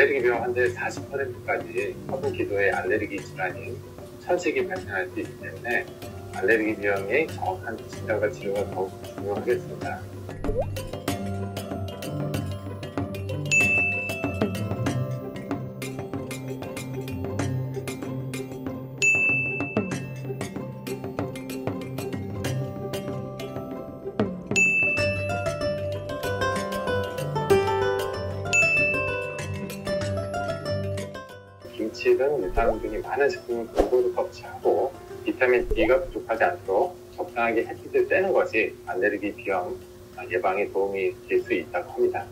알레르기 비염 환자의 40%까지 허브 기도의 알레르기 질환인 천식이 발생할 수 있기 때문에 알레르기 비염의 정확한 진단과 치료가 더욱 중요하겠습니다. 김치 등 유산균이 많은 식품을 골고루 섭취하고 비타민 D가 부족하지 않도록 적당하게 햇빛을 쬐는 것이 알레르기 비염 예방에 도움이 될 수 있다고 합니다.